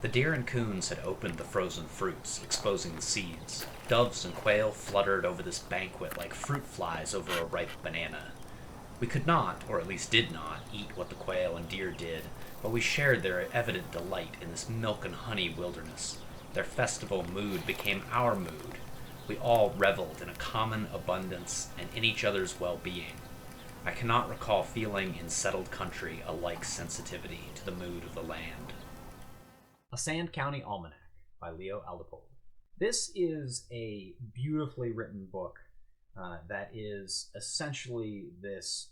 The deer and coons had opened the frozen fruits, exposing the seeds. Doves and quail fluttered over this banquet like fruit flies over a ripe banana. We could not, or at least did not, eat what the quail and deer did, but we shared their evident delight in this milk and honey wilderness. Their festival mood became our mood. We all reveled in a common abundance and in each other's well-being. I cannot recall feeling in settled country a like sensitivity to the mood of the land. A Sand County Almanac by Aldo Leopold. This is a beautifully written book that is essentially this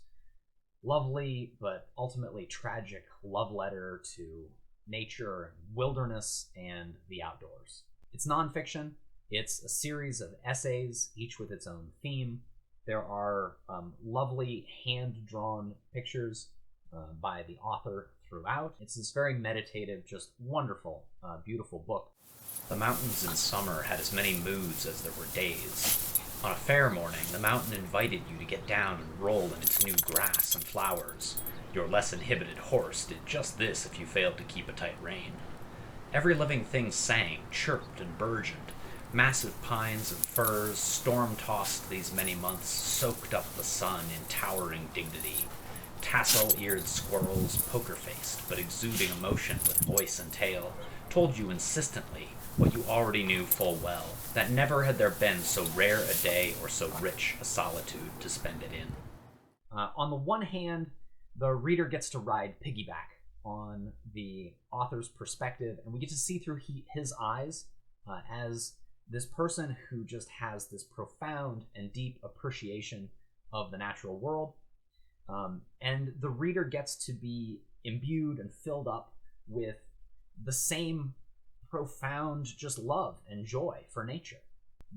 lovely but ultimately tragic love letter to nature and wilderness and the outdoors. It's nonfiction. It's a series of essays, each with its own theme. There are lovely hand-drawn pictures by the author throughout. It's this very meditative, just wonderful, beautiful book. The mountains in summer had as many moods as there were days. On a fair morning, the mountain invited you to get down and roll in its new grass and flowers. Your less inhibited horse did just this if you failed to keep a tight rein. Every living thing sang, chirped, and burgeoned. Massive pines and firs, storm-tossed these many months, soaked up the sun in towering dignity. Tassel-eared squirrels, poker-faced, but exuding emotion with voice and tail, told you insistently what you already knew full well, that never had there been so rare a day or so rich a solitude to spend it in. On the one hand, the reader gets to ride piggyback on the author's perspective, and we get to see through his eyes as this person who just has this profound and deep appreciation of the natural world. And the reader gets to be imbued and filled up with the same profound just love and joy for nature.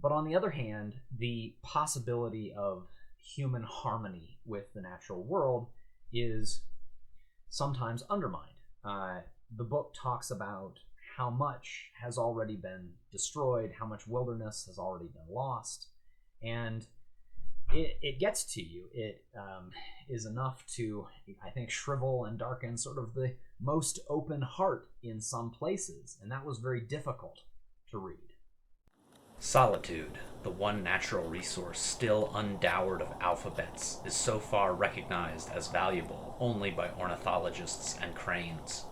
But on the other hand, the possibility of human harmony with the natural world is sometimes undermined. The book talks about how much has already been destroyed, how much wilderness has already been lost, and it gets to you. It is enough to, I think, shrivel and darken sort of the most open heart in some places, and that was very difficult to read. Solitude, the one natural resource still undowered of alphabets, is so far recognized as valuable only by ornithologists and cranes.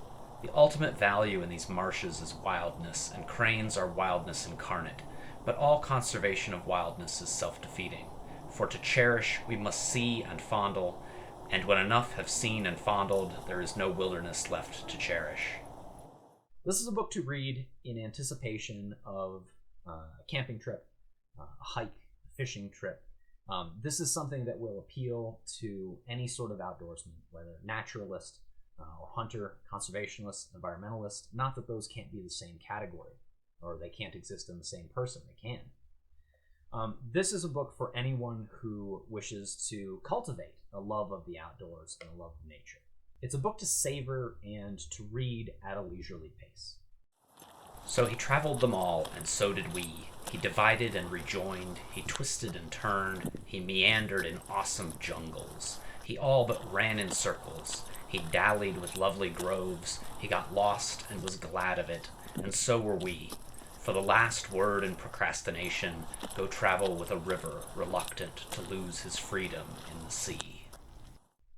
The ultimate value in these marshes is wildness, and cranes are wildness incarnate, but all conservation of wildness is self-defeating. For to cherish, we must see and fondle, and when enough have seen and fondled, there is no wilderness left to cherish. This is a book to read in anticipation of a camping trip, a hike, a fishing trip. This is something that will appeal to any sort of outdoorsman, whether naturalist or hunter, conservationist, environmentalist. Not that those can't be the same category, or they can't exist in the same person. They can. This is a book for anyone who wishes to cultivate a love of the outdoors and a love of nature. It's a book to savor and to read at a leisurely pace. So he traveled them all, and so did we. He divided and rejoined, he twisted and turned, he meandered in awesome jungles. He all but ran in circles. He dallied with lovely groves, he got lost and was glad of it, and so were we. For the last word in procrastination, go travel with a river, reluctant to lose his freedom in the sea.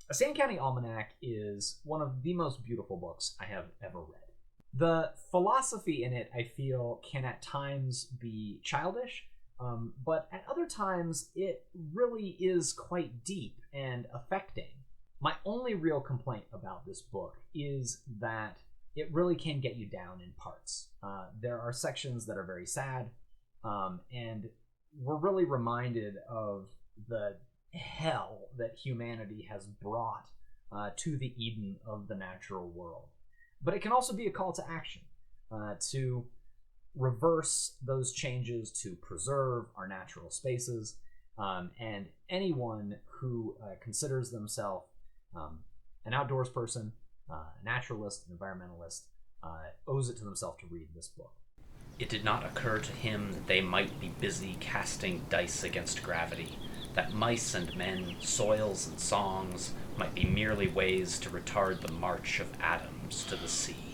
A Sand County Almanac is one of the most beautiful books I have ever read. The philosophy in it, I feel, can at times be childish, but at other times it really is quite deep and affecting. My only real complaint about this book is that it really can get you down in parts. There are sections that are very sad, and we're really reminded of the hell that humanity has brought to the Eden of the natural world. But it can also be a call to action, to reverse those changes, to preserve our natural spaces, and anyone who considers themselves an outdoors person, naturalist, an environmentalist, owes it to themselves to read this book. It did not occur to him that they might be busy casting dice against gravity, that mice and men, soils and songs might be merely ways to retard the march of atoms to the sea.